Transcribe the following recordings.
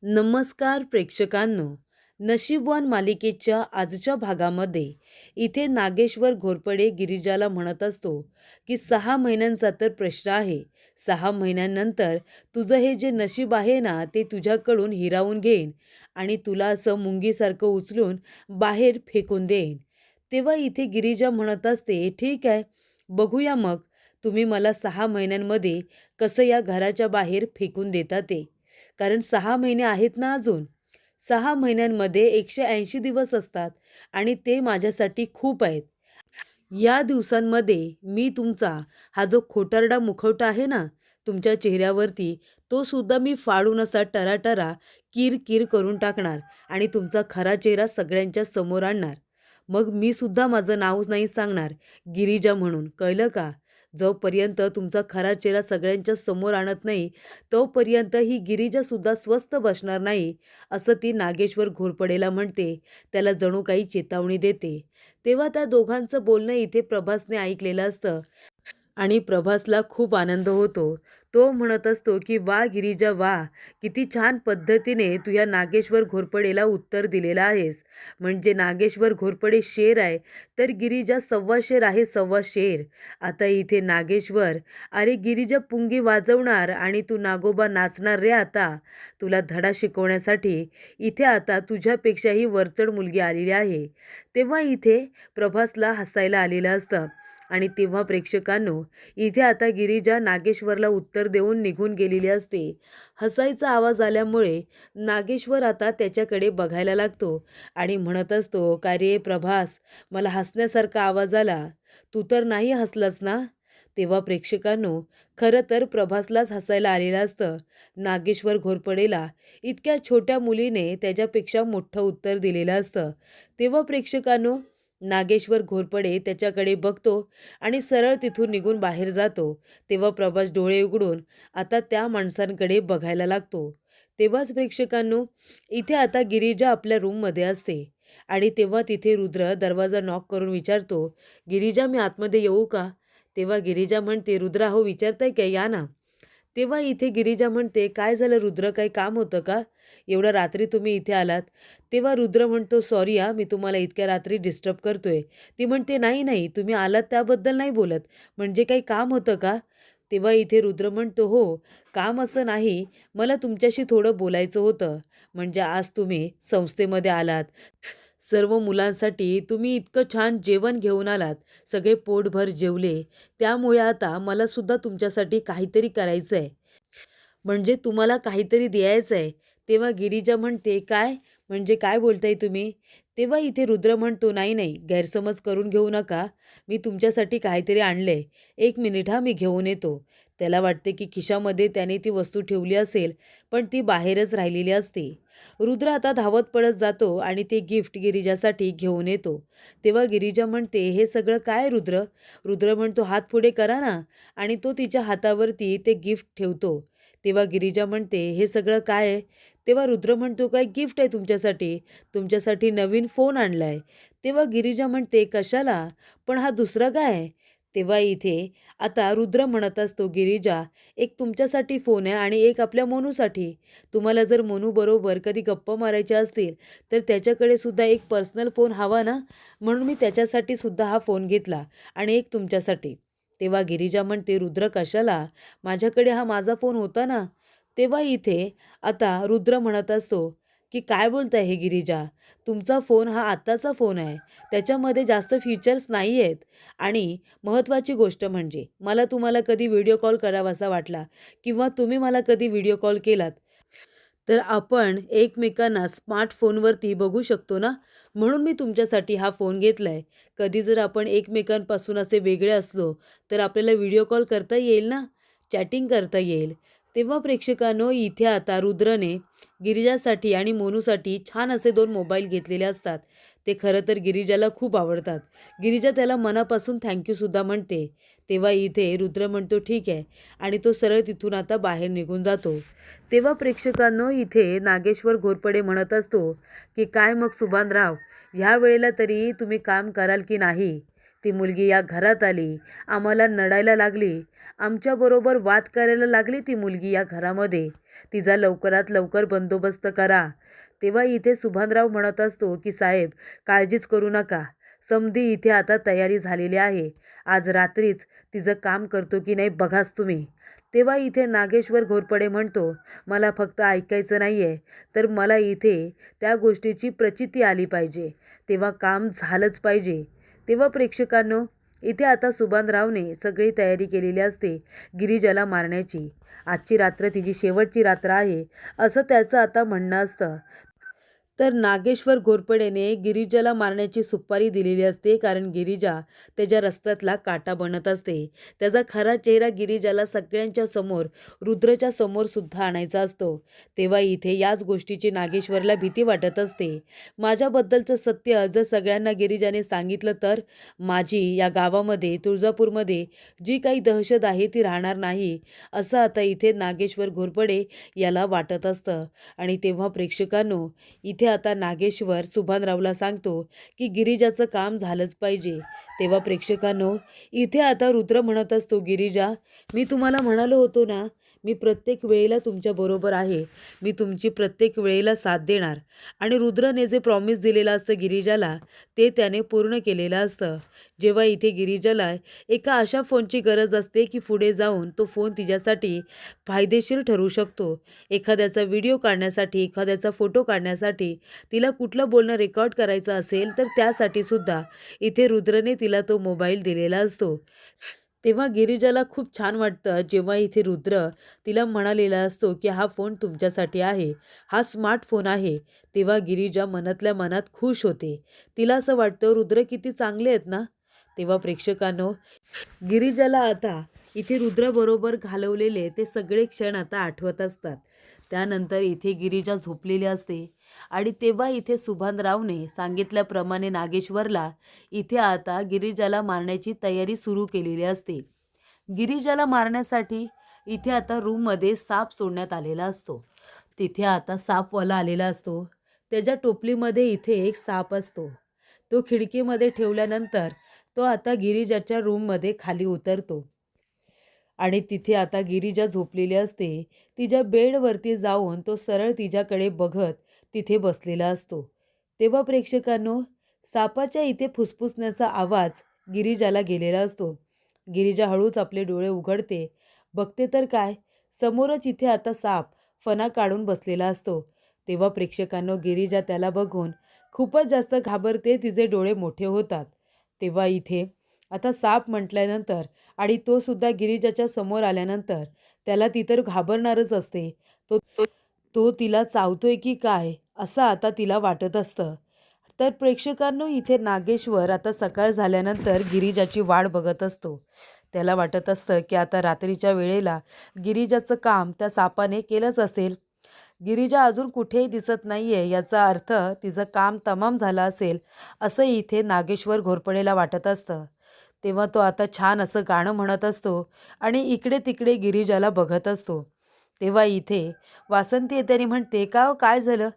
नमस्कार प्रेक्षकांनो. नशीबवान मालिकेच्या आजच्या भागामध्ये इथे नागेश्वर घोरपडे गिरिजाला म्हणत असतो की 6 महिन्यांचा तर प्रश्न आहे. 6 महिन्यांनंतर तुझं हे जे नशीब आहे ना ते तुझ्याकडून हिरावून घेईन आणि तुला असं मुंगीसारखं उचलून बाहेर फेकून देईन. तेव्हा इथे गिरिजा म्हणत असते, ठीक आहे, बघूया मग तुम्ही मला 6 महिन्यांमध्ये कसं या घराच्या बाहेर फेकून देता ते. कारण 6 महिने आहेत ना अजून. 6 महिन्यांमध्ये 180 दिवस असतात आणि ते माझ्यासाठी खूप आहेत. या दिवसांमध्ये मी तुमचा हा जो खोटारडा मुखवटा आहे ना तुमच्या चेहऱ्यावरती, तो सुद्धा मी फाडून असा टराटरा किर किर करून टाकणार आणि तुमचा खरा चेहरा सगळ्यांच्या समोर आणणार. मग मी सुद्धा माझं नाव नाही सांगणार गिरिजा म्हणून, कळलं का? जोपर्यंत तुमचा खरा चेहरा सगळ्यांच्या समोर आणत नाही तोपर्यंत ही गिरिजा सुद्धा स्वस्थ बसणार नाही, असं ती नागेश्वर घोरपडेला म्हणते. त्याला जणू काही चेतावणी देते. तेव्हा त्या दोघांचं बोलणं इथे प्रभासने ऐकलेलं असतं आणि प्रभासला खूप आनंद होतो. तो म्हणत असतो की वा गिरिजा वा, किती छान पद्धतीने तू या नागेश्वर घोरपडेला उत्तर दिलेलं आहेस. म्हणजे नागेश्वर घोरपडे शेर आहे तर गिरिजा सव्वा शेर आहे, सव्वा शेर. आता इथे नागेश्वर, अरे गिरिजा पुंगी वाजवणार आणि तू नागोबा नाचणार रे. आता तुला धडा शिकवण्यासाठी इथे आता तुझ्यापेक्षाही वरचढ मुलगी आलेली आहे. तेव्हा इथे प्रभासला हसायला आलेलं असतं आणि तेव्हा प्रेक्षकांनो, इथे आता गिरिजा नागेश्वरला उत्तर देऊन निघून गेलेली असते. हसायचा आवाज आल्यामुळे नागेश्वर आता त्याच्याकडे बघायला लागतो आणि म्हणत असतो, का रे प्रभास, मला हसण्यासारखा आवाज आला, तू तर नाही हसलास ना? तेव्हा प्रेक्षकांनो, खरं तर प्रभासलाच हसायला आलेलं असतं. नागेश्वर घोरपडेला इतक्या छोट्या मुलीने त्याच्यापेक्षा मोठं उत्तर दिलेलं असतं. तेव्हा प्रेक्षकांनो, नागेश्वर घोरपडे त्याच्याकडे बघतो आणि सरळ तिथून निघून बाहेर जातो. तेव्हा प्रभास डोळे उघडून आता त्या माणसांकडे बघायला लागतो. तेव्हाच प्रेक्षकांनो, इथे आता गिरिजा आपल्या रूममध्ये असते आणि तेव्हा तिथे रुद्र दरवाजा नॉक करून विचारतो, गिरिजा मी आतमध्ये येऊ का? तेव्हा गिरिजा म्हणते, रुद्रा हो विचारताय काय, या ना. तेव्हा इथे गिरिजा म्हणते, काय झालं रुद्र, काही काम होतं का? एवढ्या रात्री तुम्ही इथे आलात? तेव्हा रुद्र म्हणतो, सॉरी हा, मी तुम्हाला इतक्या रात्री डिस्टर्ब करतोय. ती म्हणते, नाही नाही, तुम्ही आलात त्याबद्दल नाही बोलत, म्हणजे काही काम होतं का? तेव्हा इथे रुद्र म्हणतो, हो, काम असं नाही, मला तुमच्याशी थोडं बोलायचं होतं. म्हणजे आज तुम्ही संस्थेमध्ये आलात, सर्व मुलांसाठी तुम्ही इतकं छान जेवण घेऊन आलात, सगळे पोटभर जेवले, त्यामुळे आता मला सुद्धा तुमच्यासाठी काहीतरी करायचं आहे, म्हणजे तुम्हाला काहीतरी द्यायचं आहे. तेव्हा गिरिजा म्हणते, काय म्हणजे काय बोलताय तुम्ही? तेव्हा इथे रुद्र म्हणतो, नाही नाही, गैरसमज करून घेऊ नका, मी तुमच्यासाठी काहीतरी आणलंय, 1 मिनिट हा, मी घेऊन येतो. त्याला वाटते की खिशामध्ये त्याने ती वस्तू ठेवली असेल पण ती बाहेरच राहिलेली असते. रुद्र आता धावत पळत जातो आणि ते गिफ्ट गिरिजासाठी घेऊन येतो. तेव्हा गिरिजा म्हणते, हे सगळं काय रुद्र? रुद्र म्हणतो, हात पुढे करा ना, आणि तो तिच्या हातावरती ते गिफ्ट ठेवतो. तेव्हा गिरिजा म्हणते, हे सगळं काय आहे? तेव्हा रुद्र म्हणतो, काय गिफ्ट आहे तुमच्यासाठी, तुमच्यासाठी नवीन फोन आणलाय. तेव्हा गिरिजा म्हणते, कशाला? पण हा दुसरा काय आहे? तेव्हा इथे आता रुद्र म्हणत असतो, गिरिजा, एक तुमच्यासाठी फोन आहे आणि एक आपल्या मोनूसाठी. तुम्हाला जर मोनूबरोबर कधी गप्पा मारायच्या असतील तर त्याच्याकडे सुद्धा एक पर्सनल फोन हवा ना, म्हणून मी त्याच्यासाठी सुद्धा हा फोन घेतला आणि एक तुमच्यासाठी. तेव्हा गिरिजा म्हणते, रुद्र कशाला? माझ्याकडे हा माझा फोन होता ना. तेव्हा इथे आता रुद्र म्हणत असतो की काय बोलताय हे गिरिजा, तुमचा फोन हा आत्ताचा फोन आहे, त्याच्यामध्ये जास्त फीचर्स नाही आहेत. आणि महत्त्वाची गोष्ट म्हणजे मला तुम्हाला कधी व्हिडिओ कॉल करावासा वाटला किंवा तुम्ही मला कधी व्हिडिओ कॉल केलात तर आपण एकमेकांना स्मार्टफोनवरती बघू शकतो ना, म्हणून मी तुमच्यासाठी हा फोन घेतला आहे. कधी जर आपण एकमेकांपासून असे वेगळे असलो तर आपल्याला व्हिडिओ कॉल करता येईल ना, चॅटिंग करता येईल. तेव्हा प्रेक्षकांनो, इथे आता रुद्रने गिरिजासाठी आणि मोनूसाठी छान असे 2 मोबाईल घेतलेले असतात. ते खरं तर गिरिजाला खूप आवडतात. गिरिजा त्याला मनापासून थँक्यूसुद्धा म्हणते. तेव्हा इथे रुद्र म्हणतो, ठीक आहे, आणि तो सरळ तिथून आता बाहेर निघून जातो. तेव्हा प्रेक्षकांनो, इथे नागेश्वर घोरपडे म्हणत असतो की काय मग सुभानराव, ह्या वेळेला तरी तुम्ही काम कराल की नाही? ती मुलगी या घरात आली, आम्हाला नडायला लागली, आमच्याबरोबर वाद करायला लागली ती मुलगी या घरामध्ये. तिचा लवकरात लवकर बंदोबस्त करा. तेव्हा इथे सुभानराव म्हणत असतो की साहेब काळजीच करू नका. समधी इथे आता तयारी झालेली आहे. आज रात्रीच तिचं काम करतो की नाही बघाच तुम्ही. तेव्हा इथे नागेश्वर घोरपडे म्हणतो, मला फक्त ऐकायचं नाही आहे, तर मला इथे त्या गोष्टीची प्रचिती आली पाहिजे. तेव्हा काम झालंच पाहिजे. तेव्हा प्रेक्षकांनो, इथे आता सुभानरावने सगळी तयारी केलेली असते गिरिजाला मारण्याची. आजची रात्र तिची शेवटची रात्र आहे, असं त्याचं आता म्हणणं असतं. तर नागेश्वर घोरपडेने गिरिजाला मारण्याची सुपारी दिलेली असते, कारण गिरिजा त्याच्या रस्त्यातला काटा बनत असते. त्याचा खरा चेहरा गिरिजाला सगळ्यांच्या समोर, रुद्रच्या समोर सुद्धा आणायचा असतो. तेव्हा इथे याच गोष्टीची नागेश्वरला भीती वाटत असते. माझ्याबद्दलचं सत्य जर सगळ्यांना गिरिजाने सांगितलं तर माझी या गावामध्ये, तुळजापूरमध्ये जी काही दहशत आहे ती राहणार नाही, असं आता इथे नागेश्वर घोरपडे याला वाटत असतं. आणि तेव्हा प्रेक्षकांनो, इथे आता नागेश्वर सुभानरावला सांगतो की गिरिजाचं काम झालंच पाहिजे. तेव्हा प्रेक्षकांनो, इथे आता रुद्र म्हणत असतो, गिरिजा, मी तुम्हाला म्हणालो होतो ना, मी प्रत्येक वेळेला तुमच्याबरोबर आहे, मी तुमची प्रत्येक वेळेला साथ देणार. आणि रुद्रने जे प्रॉमिस दिलेलं असतं गिरिजाला, ते त्याने पूर्ण केलेलं असतं. जेव्हा इथे गिरिजाला एका अशा फोनची गरज असते की पुढे जाऊन तो फोन तिच्यासाठी फायदेशीर ठरू शकतो. एखाद्याचा व्हिडिओ काढण्यासाठी, एखाद्याचा फोटो काढण्यासाठी, तिला कुठलं बोलणं रेकॉर्ड करायचं असेल तर त्यासाठी सुद्धा इथे रुद्रने तिला तो मोबाईल दिलेला असतो. तेव्हा गिरिजाला खूप छान वाटतं जेव्हा इथे रुद्र तिला म्हणालेला असतो की हा फोन तुमच्यासाठी आहे, हा स्मार्टफोन आहे. तेव्हा गिरिजा मनातल्या मनात खुश होते. तिला असं वाटतं रुद्र किती चांगले आहेत ना. तेव्हा प्रेक्षकांनो, गिरिजाला आता इथे रुद्राबरोबर घालवलेले ते सगळे क्षण आता आठवत असतात. त्यानंतर इथे गिरिजा झोपलेली असते आणि तेव्हा इथे सुभानरावने सांगितल्याप्रमाणे नागेश्वरला इथे आता गिरिजाला मारण्याची तयारी सुरू केलेली असते. गिरिजाला मारण्यासाठी इथे आता रूममध्ये साप सोडण्यात आलेला असतो. तिथे आता सापवाला आलेला असतो. त्याच्या टोपलीमध्ये इथे एक साप असतो. तो खिडकीमध्ये ठेवल्यानंतर तो आता गिरिजाच्या रूममध्ये खाली उतरतो आणि तिथे आता गिरिजा झोपलेली असते. तिच्या बेडवरती जाऊन तो सरळ तिच्याकडे बघत तिथे बसलेला असतो. तेव्हा प्रेक्षकांनो, सापाच्या इथे फुसफुसण्याचा आवाज गिरिजाला गेलेला असतो. गिरिजा हळूच आपले डोळे उघडते. बघते तर काय, समोरच इथे आता साप फणा काढून बसलेला असतो. तेव्हा प्रेक्षकांनो, गिरिजा त्याला बघून खूपच जास्त घाबरते. तिचे डोळे मोठे होतात. तेव्हा इथे आता साप म्हटल्यानंतर आणि तो सुद्धा गिरिजाच्या समोर आल्यानंतर त्याला ती तर घाबरणारच असते. तो तो तो तिला चावतोय की काय असं आता तिला वाटत असतं. तर प्रेक्षकांनो, इथे नागेश्वर आता सकाळ झाल्यानंतर गिरिजाची वाट बघत असतो. त्याला वाटत असतं की आता रात्रीच्या वेळेला गिरिजाचं काम त्या सापाने केलंच असेल. गिरिजा अजून कुठेही दिसत नाहीये, याचा अर्थ तिचं काम तमाम झालं असेल, असं इथे नागेश्वर घोरपडेला वाटत असतं. तेव्हा तो आता छान असं गाणं म्हणत असतो आणि इकडे तिकडे गिरिजाला बघत असतो. तेव्हा इथे वासंती येते आणि म्हणते, का हो, काय झालं,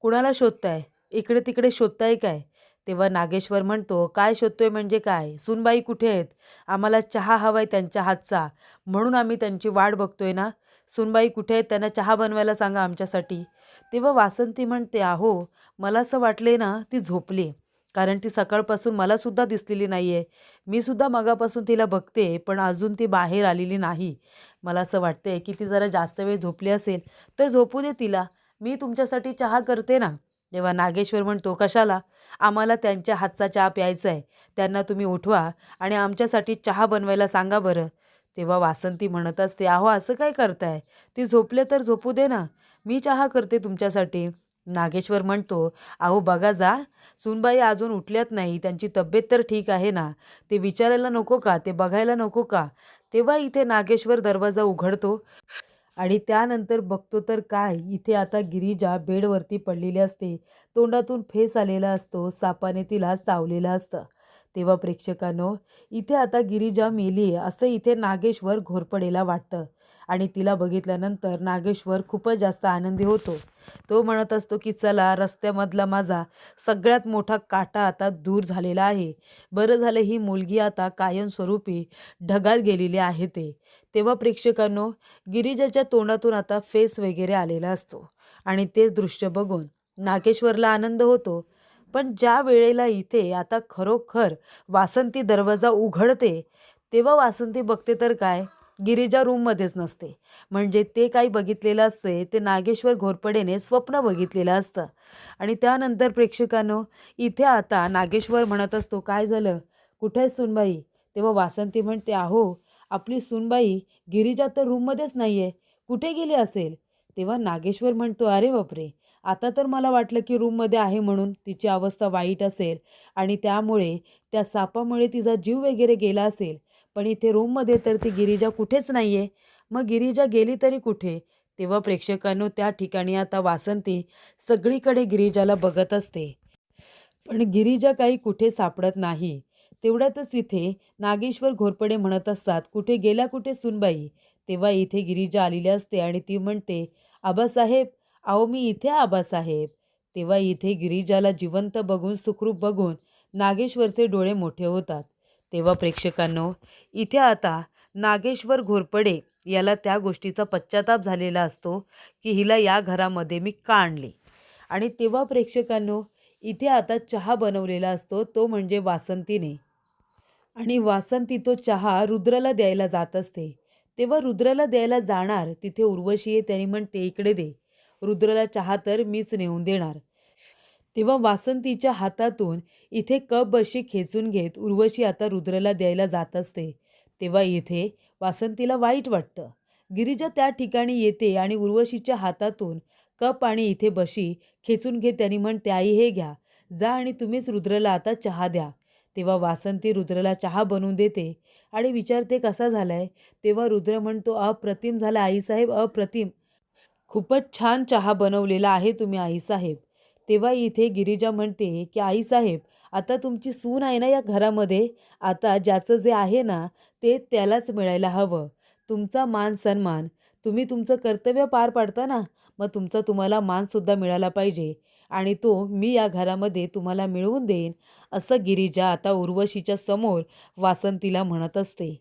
कुणाला शोधताय, इकडे तिकडे शोधताय काय? तेव्हा नागेश्वर म्हणतो, काय शोधतोय म्हणजे काय, सूनबाई कुठे आहेत, आम्हाला चहा हवाय त्यांच्या हातचा, म्हणून आम्ही त्यांची वाट बघतोय ना. सूनबाई कुठे आहेत, त्यांना चहा बनवायला सांगा आमच्यासाठी. तेव्हा वासंती म्हणते, अहो, मला असं वाटले ना ती झोपली, कारण ती सकाळपासून मला सुद्धा दिसलेली नाही आहे. मी सुद्धा मगापासून तिला बघते, पण अजून ती बाहेर आलेली नाही. मला असं वाटतंय की ती जरा जास्त वेळ झोपली असेल, तर झोपू दे तिला, मी तुमच्यासाठी चहा करते ना. तेव्हा नागेश्वर म्हणतो, कशाला, आम्हाला त्यांच्या हातचा चहा प्यायचा आहे, त्यांना तुम्ही उठवा आणि आमच्यासाठी चहा बनवायला सांगा बरं. तेव्हा वासंती म्हणत असते, अहो, असं काय करताय, ती झोपले तर झोपू दे ना, मी चहा करते तुमच्यासाठी. नागेश्वर म्हणतो, अहो बघा जा, सूनबाई अजून उठल्यात नाही, त्यांची तब्येत तर ठीक आहे ना, ते विचारायला नको का, ते बघायला नको का. तेव्हा इथे नागेश्वर दरवाजा उघडतो आणि त्यानंतर बघतो तर काय, इथे आता गिरिजा बेडवरती पडलेली असते. तोंडातून फेस आलेला असतो, सापाने तिला चावलेलं असतं. तेव्हा प्रेक्षकांनो, इथे आता गिरिजा मेली असं इथे नागेश्वर घोरपडेला वाटतं आणि तिला बघितल्यानंतर नागेश्वर खूपच जास्त आनंदी होतो. तो म्हणत असतो की चला, रस्त्यामधला माझा सगळ्यात मोठा काटा आता दूर झालेला आहे. बरं झालं ही मुलगी आता कायमस्वरूपी ढगात गेलेली आहे ते. तेव्हा प्रेक्षकांनो, गिरिजाच्या तोंडातून आता फेस वगैरे आलेला असतो आणि तेच दृश्य बघून नागेश्वरला आनंद होतो. पण ज्या वेळेला इथे आता खरोखर वासंती दरवाजा उघडते, तेव्हा वासंती बघते तर काय, गिरिजा रूममध्येच नसते. म्हणजे ते काही बघितलेलं असते ते नागेश्वर घोरपडेने स्वप्न बघितलेलं असतं. आणि त्यानंतर प्रेक्षकांनो, इथे आता नागेश्वर म्हणत असतो, काय झालं, कुठे आहे सूनबाई? तेव्हा वासंती म्हणते, अहो आपली सूनबाई गिरिजा तर रूममध्येच नाही आहे, कुठे गेली असेल? तेव्हा नागेश्वर म्हणतो, अरे बापरे, आता तर मला वाटलं की रूममध्ये आहे म्हणून तिची अवस्था वाईट असेल आणि त्यामुळे त्या सापामुळे तिचा जीव वगैरे गेला असेल. पण इथे रूममध्ये तर ती गिरिजा कुठेच नाही आहे. मग गिरिजा गेली तरी कुठे? तेव्हा प्रेक्षकांनो, त्या ठिकाणी आता वासंती सगळीकडे गिरिजाला बघत असते. पण गिरिजा काही कुठे सापडत नाही. तेवढ्यातच इथे नागेश्वर घोरपडे म्हणत असतात, कुठे गेल्या कुठे सूनबाई? तेव्हा इथे गिरिजा आलेली असते आणि ती म्हणते, आबासाहेब, अहो मी इथे आहे आबासाहेब. तेव्हा इथे गिरिजाला जिवंत बघून, सुखरूप बघून नागेश्वरचे डोळे मोठे होतात. तेव्हा प्रेक्षकांनो, इथे आता नागेश्वर घोरपडे याला त्या गोष्टीचा पश्चाताप झालेला असतो की हिला या घरामध्ये मी का आणले. आणि तेव्हा प्रेक्षकांनो, इथे आता चहा बनवलेला असतो तो म्हणजे वासंतीने. आणि वासंती तो चहा रुद्रला द्यायला जात असते. तेव्हा रुद्रला द्यायला जाणार तिथे उर्वशी येते आणि म्हणते, इकडे दे, रुद्रला चहा तर मीच नेऊन देणार. तेव्हा वासंतीच्या हातातून इथे कप बशी खेचून घेत उर्वशी आता रुद्रला द्यायला जात असते. तेव्हा इथे वासंतीला वाईट वाटतं. गिरिजा त्या ठिकाणी येते आणि उर्वशीच्या हातातून कप आणि इथे बशी खेचून घेते आणि म्हणते, आई हे घ्या, जा आणि तुम्हीच रुद्रला आता चहा द्या. तेव्हा वासंती रुद्रला चहा बनवून देते आणि विचारते, कसा झालाय? तेव्हा रुद्र म्हणतो, अप्रतिम झाला आईसाहेब, अप्रतिम. खूपच छान चहा बनवलेला आहे तुम्ही आईसाहेब. तेव्हा इथे गिरिजा म्हणते, की आईसाहेब, आता तुमची सून आहे ना या घरामध्ये, आता ज्याचं जे आहे ना ते त्यालाच मिळायला हवं. तुमचा मान सन्मान, तुम्ही तुमचं कर्तव्य पार पाडता ना, मग तुमचा तुम्हाला मानसुद्धा मिळाला पाहिजे आणि तो मी या घरामध्ये तुम्हाला मिळवून देईन, असं गिरिजा आता उर्वशीच्या समोर वासंतीला म्हणत असते.